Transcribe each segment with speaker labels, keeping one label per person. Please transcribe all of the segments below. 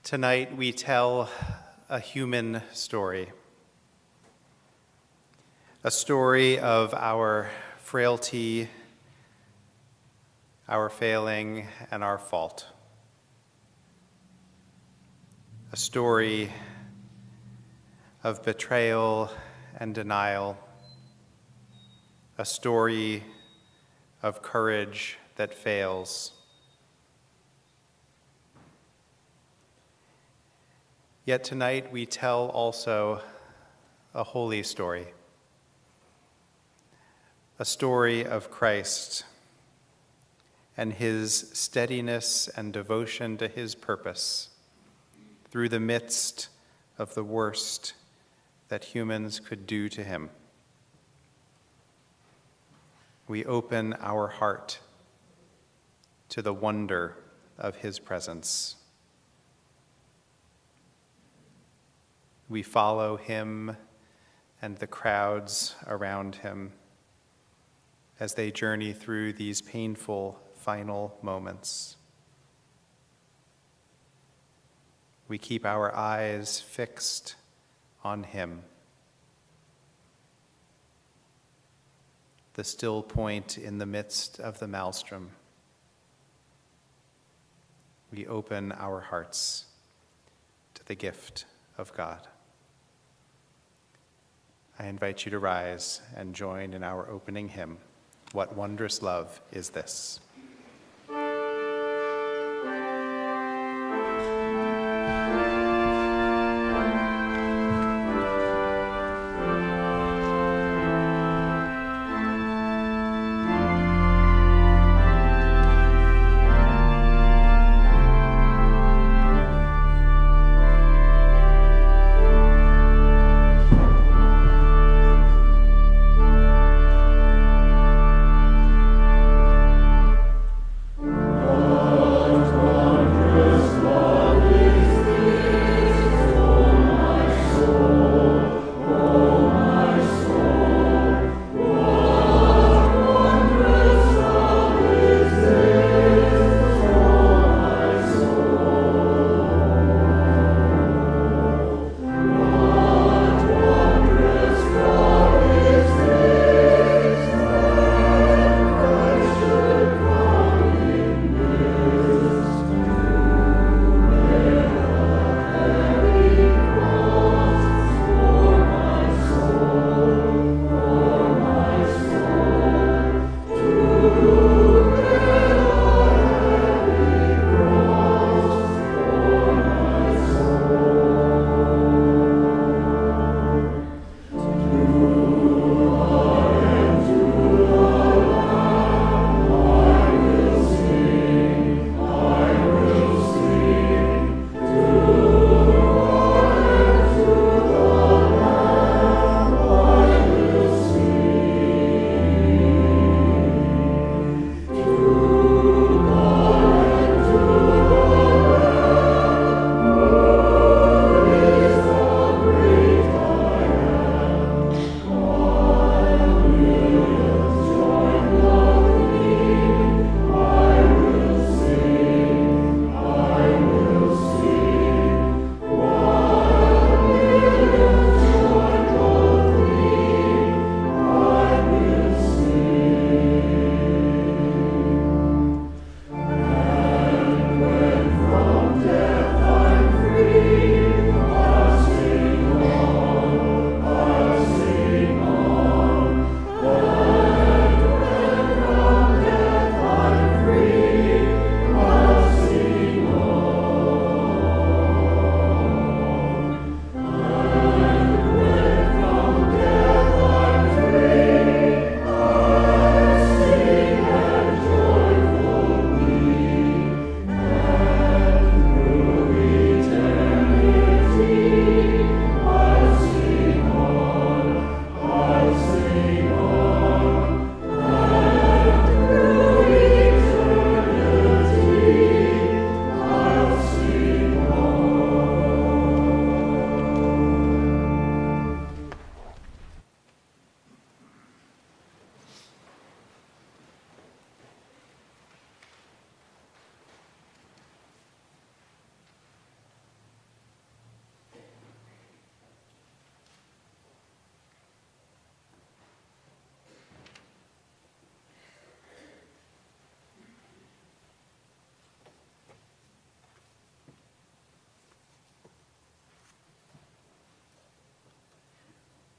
Speaker 1: Tonight we tell a human story, a story of our frailty, our failing, and our fault. A story of betrayal and denial, a story of courage that fails. Yet tonight we tell also a holy story, a story of Christ and his steadiness and devotion to his purpose through the midst of the worst that humans could do to him. We open our heart to the wonder of his presence. We follow him and the crowds around him as they journey through these painful final moments. We keep our eyes fixed on him, the still point in the midst of the maelstrom. We open our hearts to the gift of God. I invite you to rise and join in our opening hymn, "What Wondrous Love Is This?"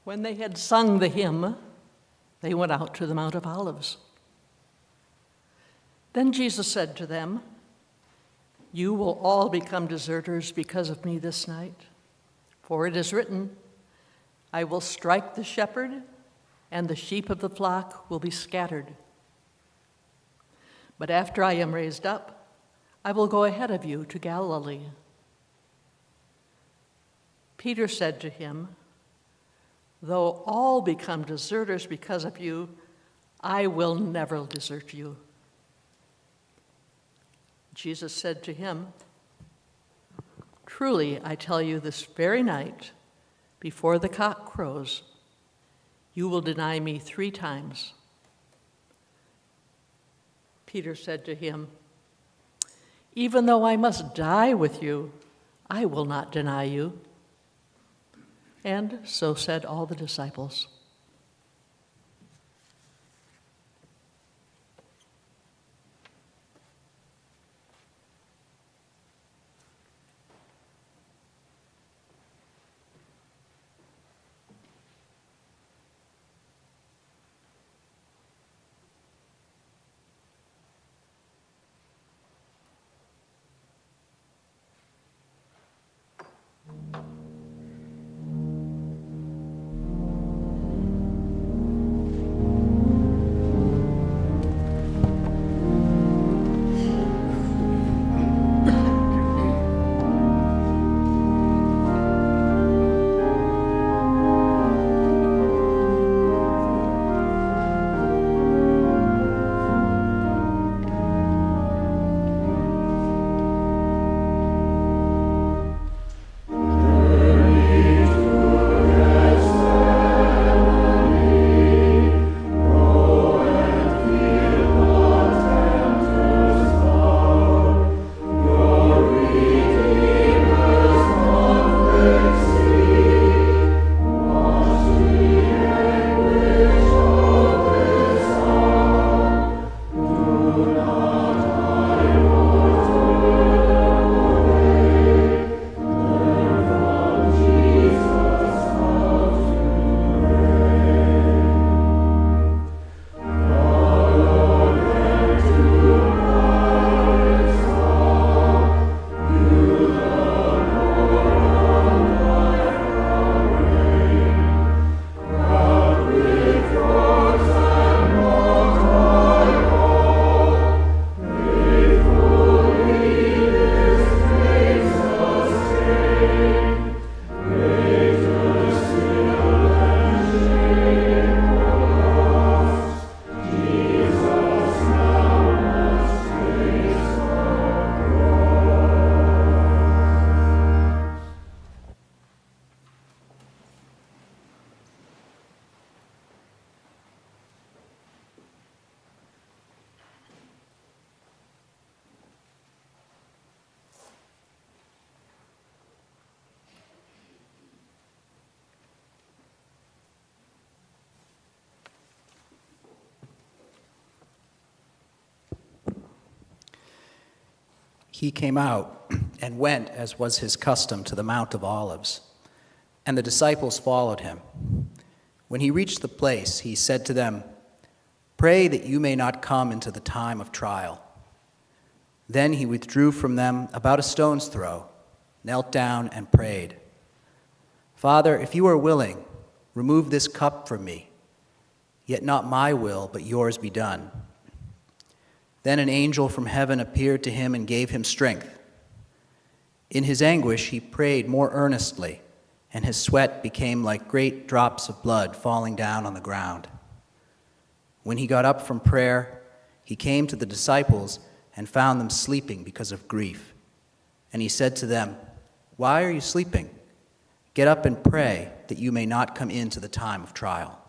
Speaker 2: When they had sung the hymn, they went out to the Mount of Olives. Then Jesus said to them, "You will all become deserters because of me this night. For it is written, I will strike the shepherd, and the sheep of the flock will be scattered. But after I am raised up, I will go ahead of you to Galilee." Peter said to him, "Though all become deserters because of you, I will never desert you." Jesus said to him, "Truly, I tell you, this very night, before the cock crows, you will deny me 3 times. Peter said to him, "Even though I must die with you, I will not deny you." And so said all the disciples.
Speaker 3: He came out and went, as was his custom, to the Mount of Olives, and the disciples followed him. When he reached the place, he said to them, "Pray that you may not come into the time of trial." Then he withdrew from them about a stone's throw, knelt down and prayed, "Father, if you are willing, remove this cup from me. Yet not my will, but yours be done." Then an angel from heaven appeared to him and gave him strength. In his anguish, he prayed more earnestly, and his sweat became like great drops of blood falling down on the ground. When he got up from prayer, he came to the disciples and found them sleeping because of grief. And he said to them, "Why are you sleeping? Get up and pray that you may not come into the time of trial."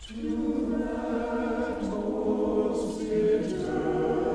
Speaker 4: To that most eternal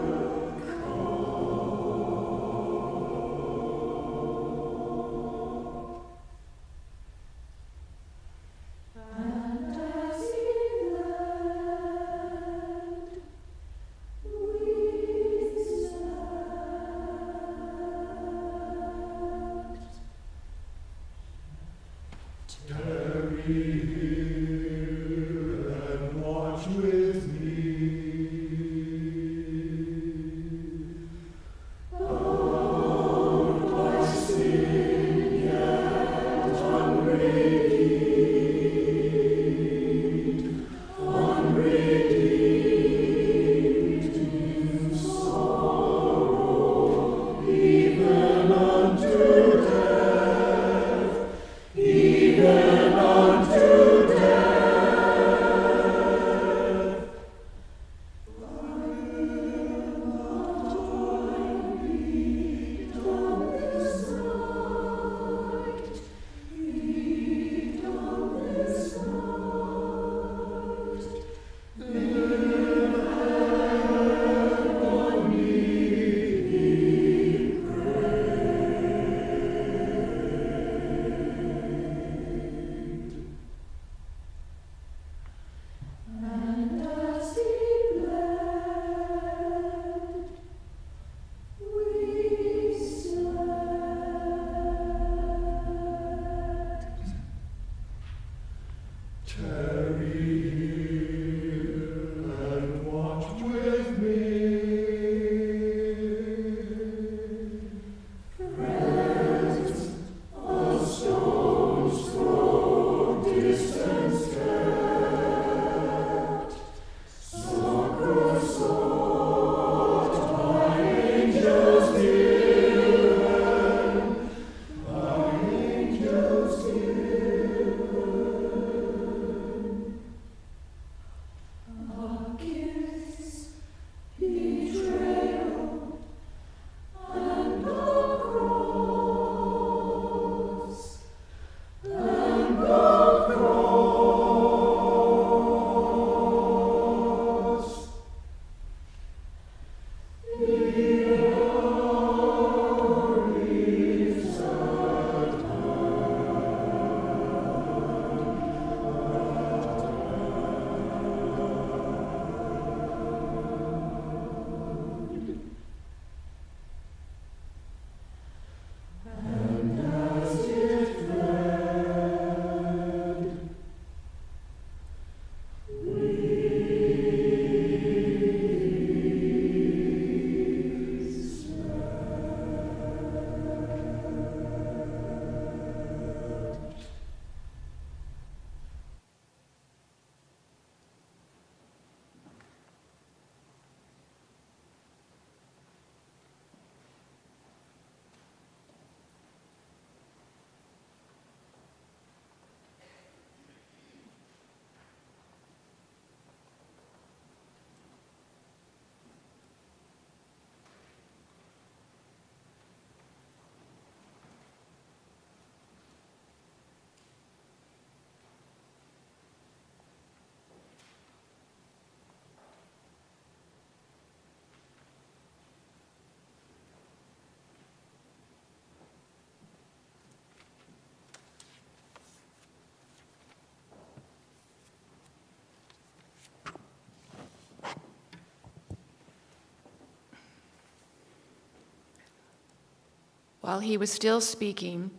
Speaker 4: While he was still speaking,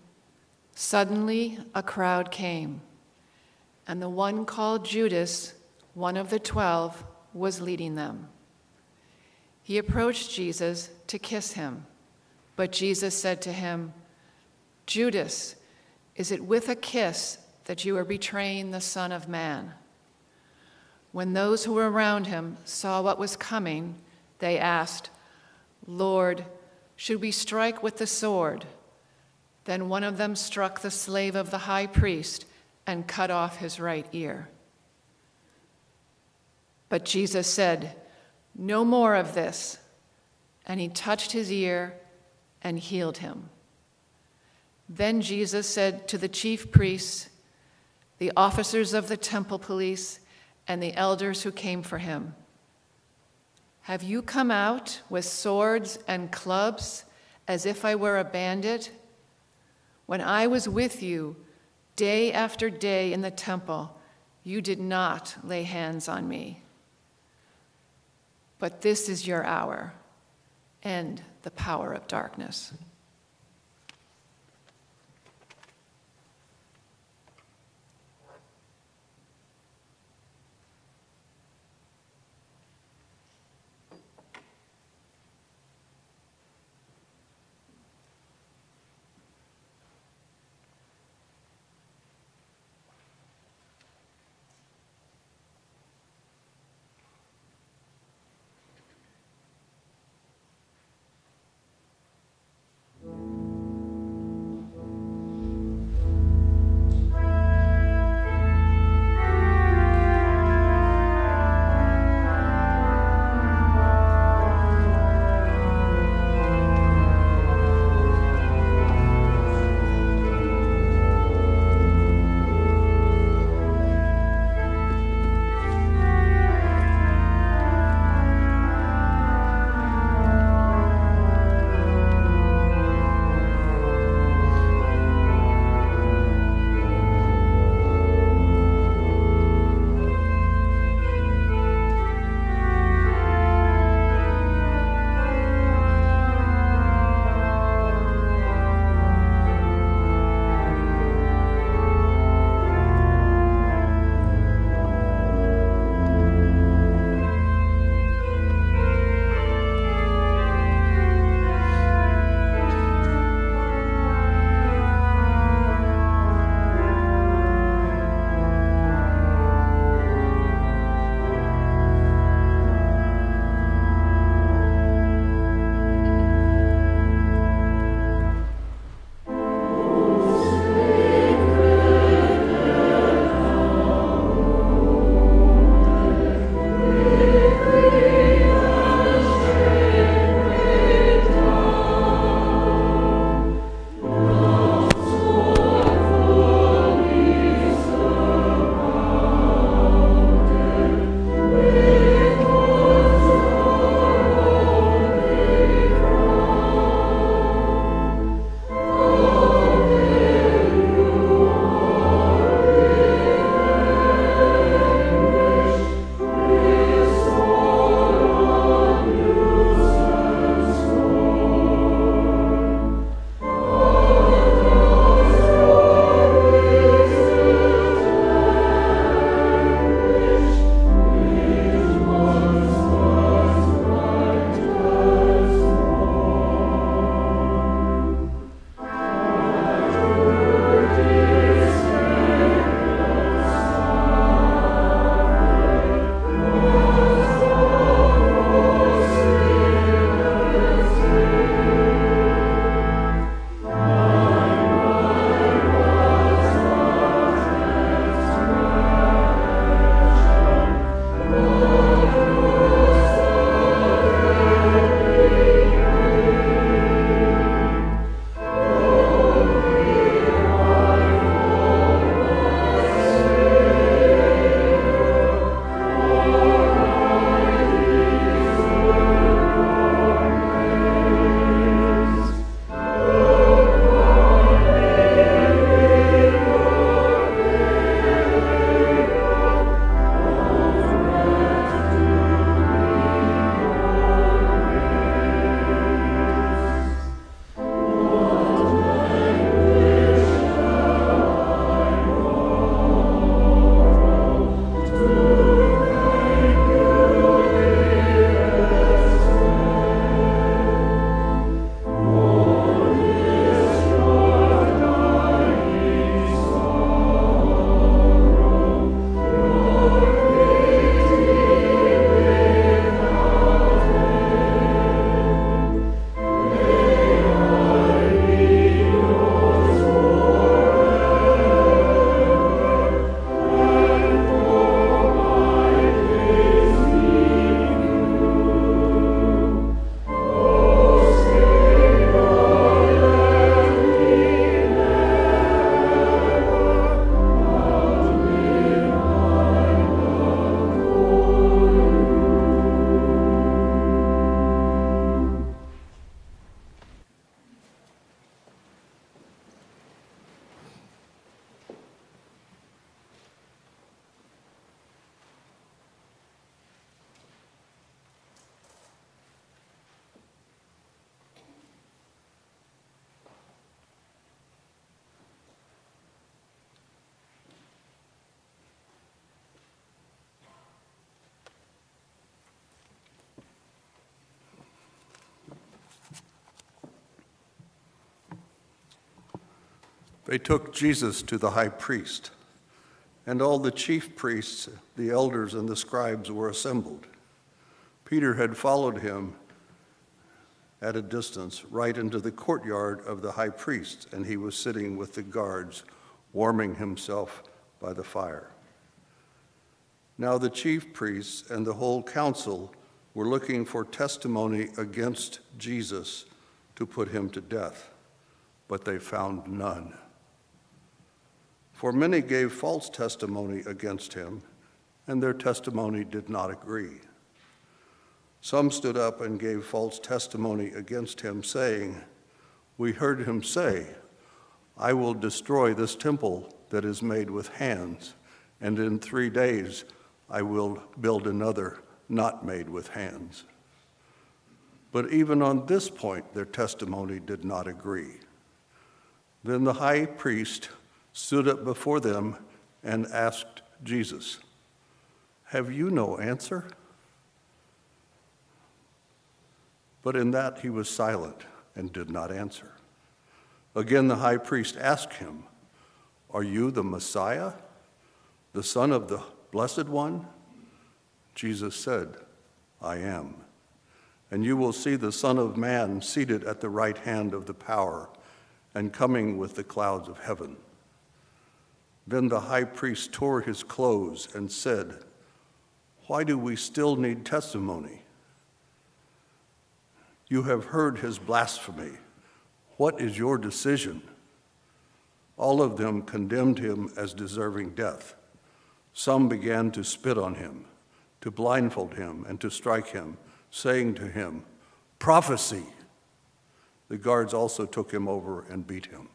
Speaker 4: suddenly a crowd came, and the one called Judas, one of the 12, was leading them. He approached Jesus to kiss him, but Jesus said to him, "Judas, is it with a kiss that you are betraying the Son of Man?" When those who were around him saw what was coming, they asked, "Lord, should we strike with the sword?" Then one of them struck the slave of the high priest and cut off his right ear. But Jesus said, "No more of this." And he touched his ear and healed him. Then Jesus said to the chief priests, the officers of the temple police, and the elders who came for him, "Have you come out with swords and clubs as if I were a bandit? When I was with you day after day in the temple, you did not lay hands on me. But this is your hour, and the power of darkness."
Speaker 5: They took Jesus to the high priest, and all the chief priests, the elders, and the scribes were assembled. Peter had followed him at a distance right into the courtyard of the high priest, and he was sitting with the guards, warming himself by the fire. Now the chief priests and the whole council were looking for testimony against Jesus to put him to death, but they found none. For many gave false testimony against him, and their testimony did not agree. Some stood up and gave false testimony against him, saying, "We heard him say, 'I will destroy this temple that is made with hands, and in 3 days I will build another not made with hands.'" But even on this point, their testimony did not agree. Then the high priest stood up before them and asked Jesus, "Have you no answer?" But in that he was silent and did not answer. Again the high priest asked him, "Are you the Messiah, the Son of the Blessed One?" Jesus said, "I am. And you will see the Son of Man seated at the right hand of the power and coming with the clouds of heaven." Then the high priest tore his clothes and said, "Why do we still need testimony? You have heard his blasphemy. What is your decision?" All of them condemned him as deserving death. Some began to spit on him, to blindfold him, and to strike him, saying to him, "Prophesy!" The guards also took him over and beat him.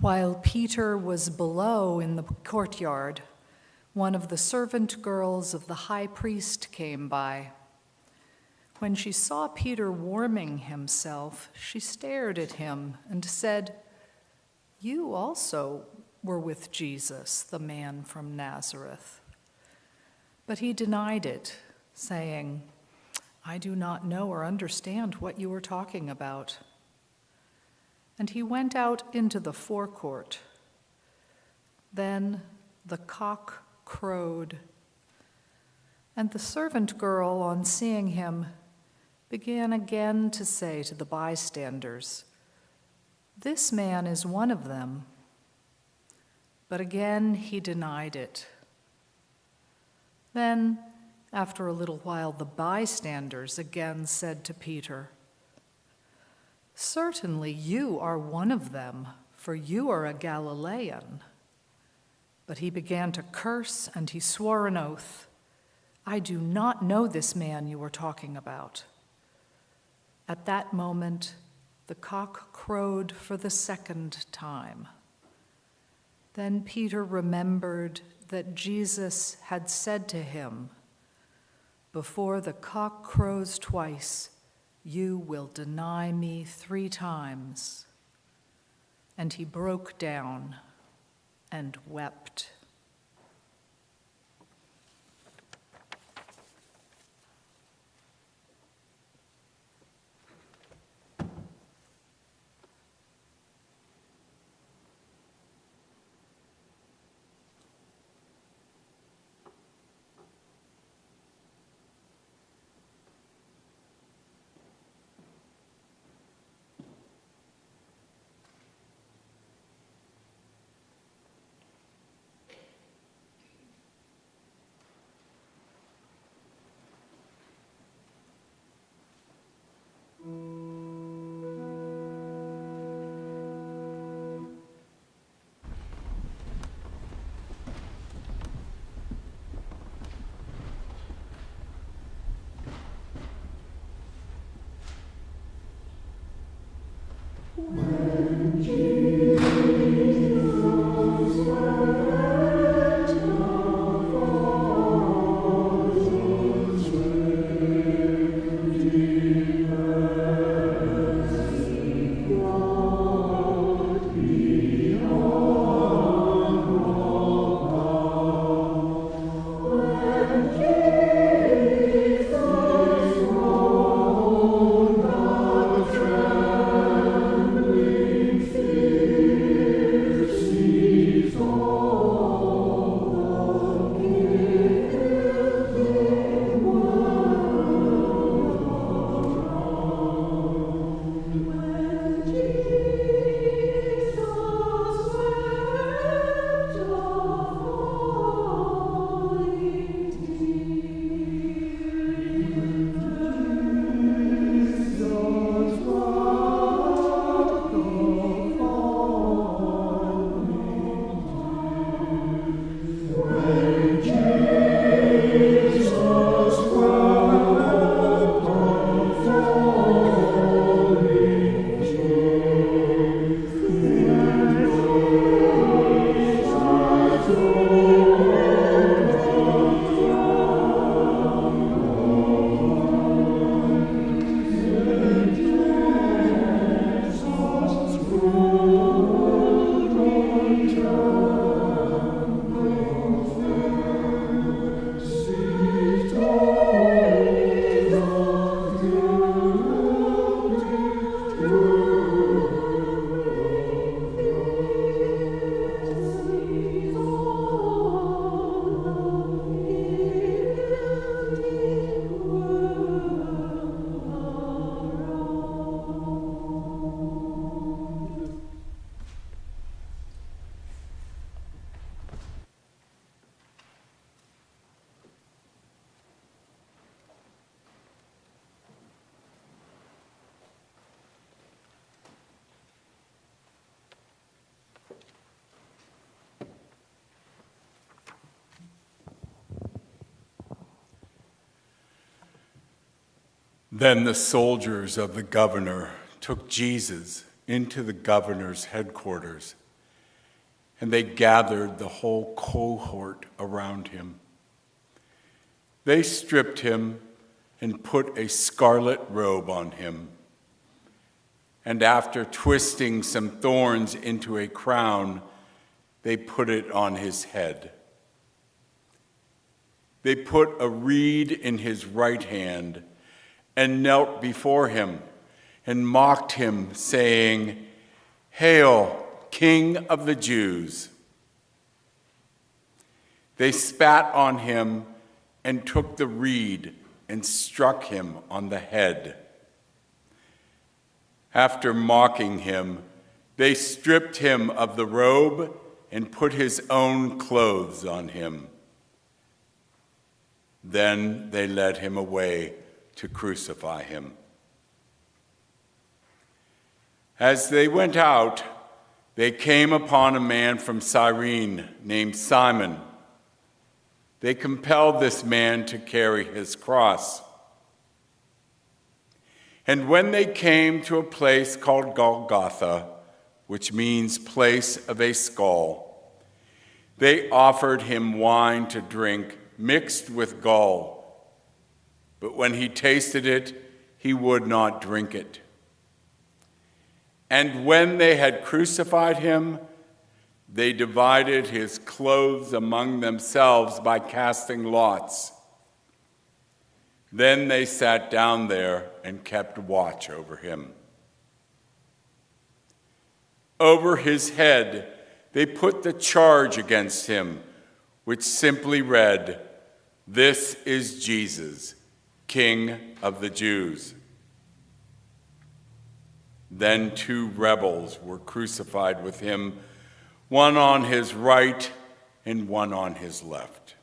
Speaker 6: While Peter was below in the courtyard, one of the servant girls of the high priest came by. When she saw Peter warming himself, she stared at him and said, "You also were with Jesus, the man from Nazareth." But he denied it, saying, "I do not know or understand what you are talking about." And he went out into the forecourt. Then the cock crowed, and the servant girl, on seeing him, began again to say to the bystanders, "This man is one of them." But again he denied it. Then, after a little while, the bystanders again said to Peter, "Certainly you are one of them, for you are a Galilean." But he began to curse, and he swore an oath, "I do not know this man you are talking about." At that moment, the cock crowed for the second time. Then Peter remembered that Jesus had said to him, "Before the cock crows twice, you will deny me 3 times." And he broke down and wept.
Speaker 7: Then the soldiers of the governor took Jesus into the governor's headquarters and they gathered the whole cohort around him. They stripped him and put a scarlet robe on him. And after twisting some thorns into a crown, they put it on his head. They put a reed in his right hand and knelt before him and mocked him, saying, "Hail, King of the Jews!" They spat on him and took the reed and struck him on the head. After mocking him, they stripped him of the robe and put his own clothes on him. Then they led him away to crucify him. As they went out, they came upon a man from Cyrene named Simon. They compelled this man to carry his cross. And when they came to a place called Golgotha, which means place of a skull, they offered him wine to drink mixed with gall. But when he tasted it, he would not drink it. And when they had crucified him, they divided his clothes among themselves by casting lots. Then they sat down there and kept watch over him. Over his head, they put the charge against him, which simply read, "This is Jesus, King of the Jews." Then 2 rebels were crucified with him, one on his right and one on his left.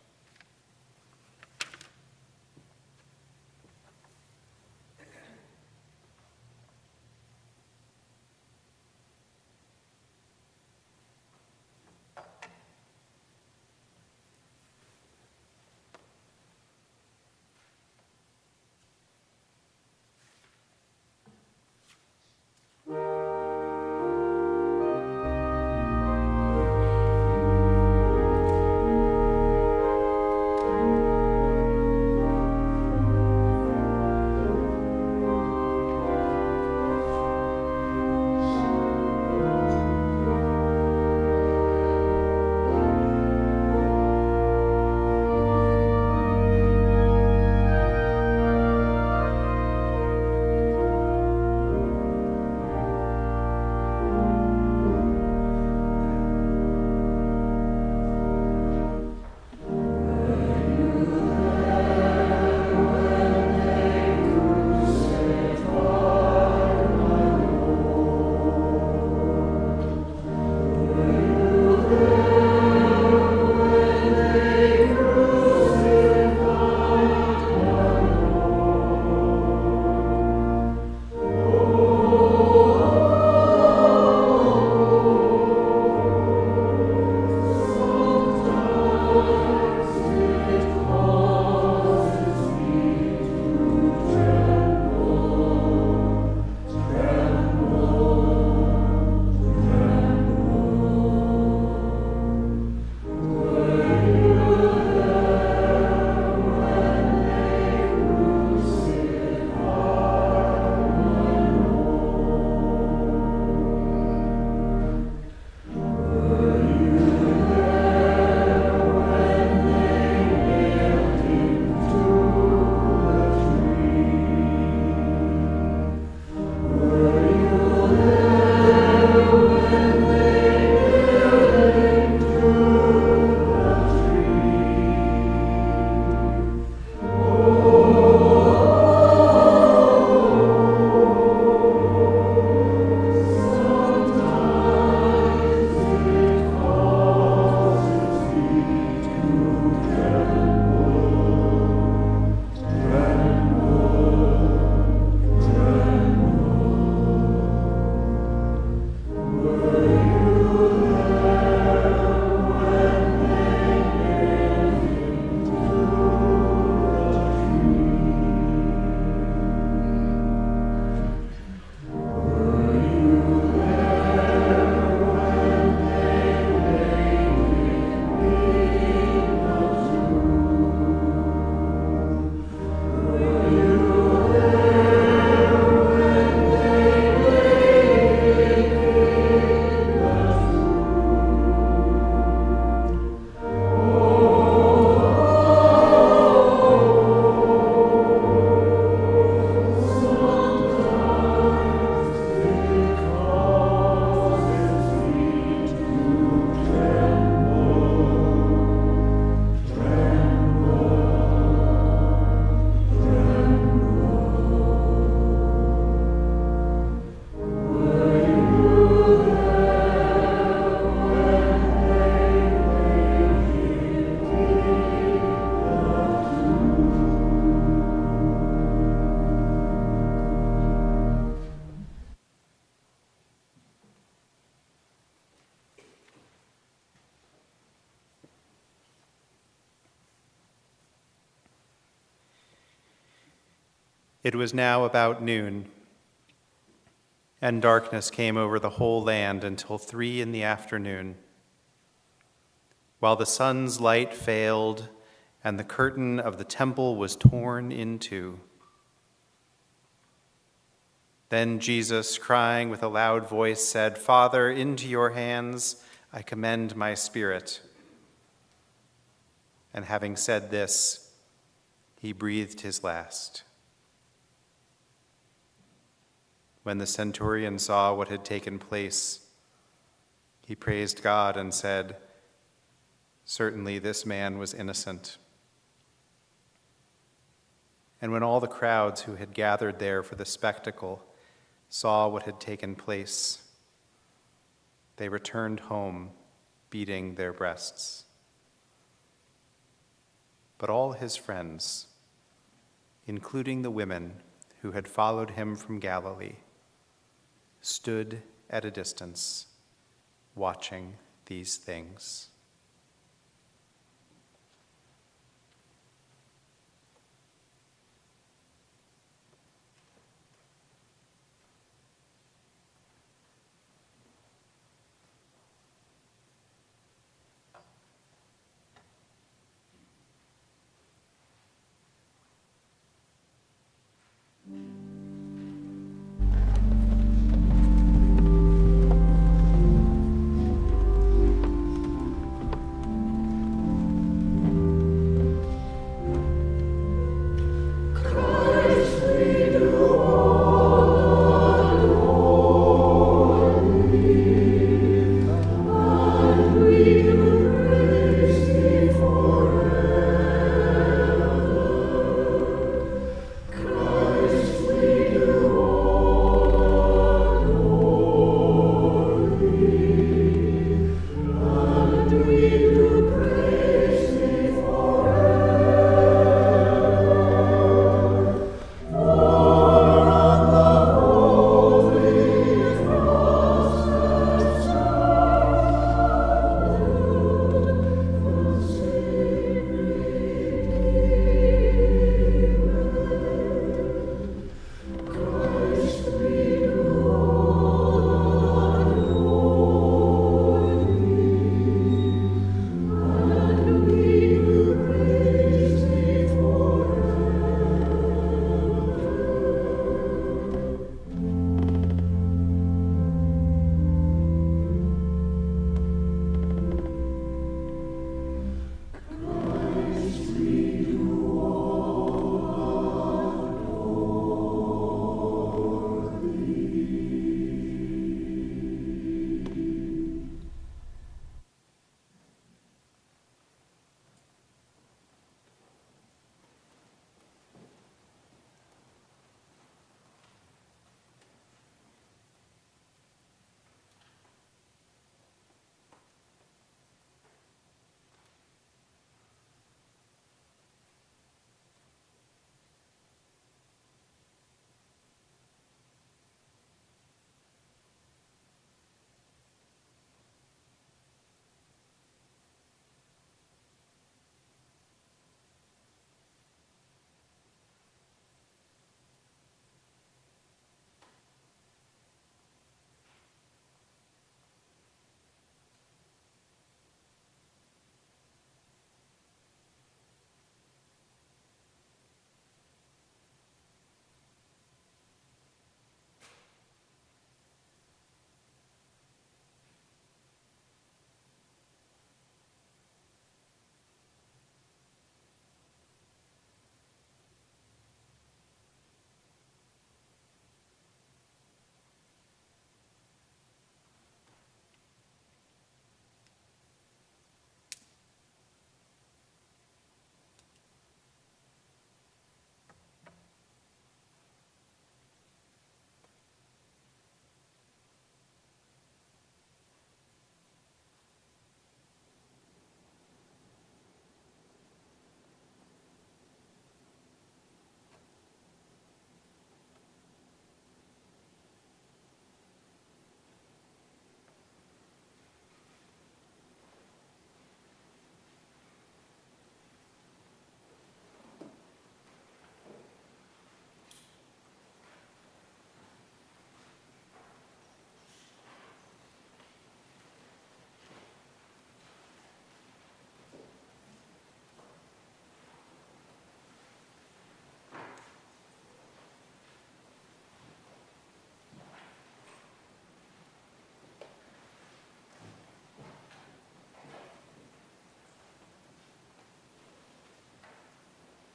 Speaker 1: It was now about noon, and darkness came over the whole land until 3 p.m, while the sun's light failed and the curtain of the temple was torn in two. Then Jesus, crying with a loud voice, said, "Father, into your hands I commend my spirit." And having said this, he breathed his last. When the centurion saw what had taken place, he praised God and said, "Certainly this man was innocent." And when all the crowds who had gathered there for the spectacle saw what had taken place, they returned home, beating their breasts. But all his friends, including the women who had followed him from Galilee, stood at a distance, watching these things.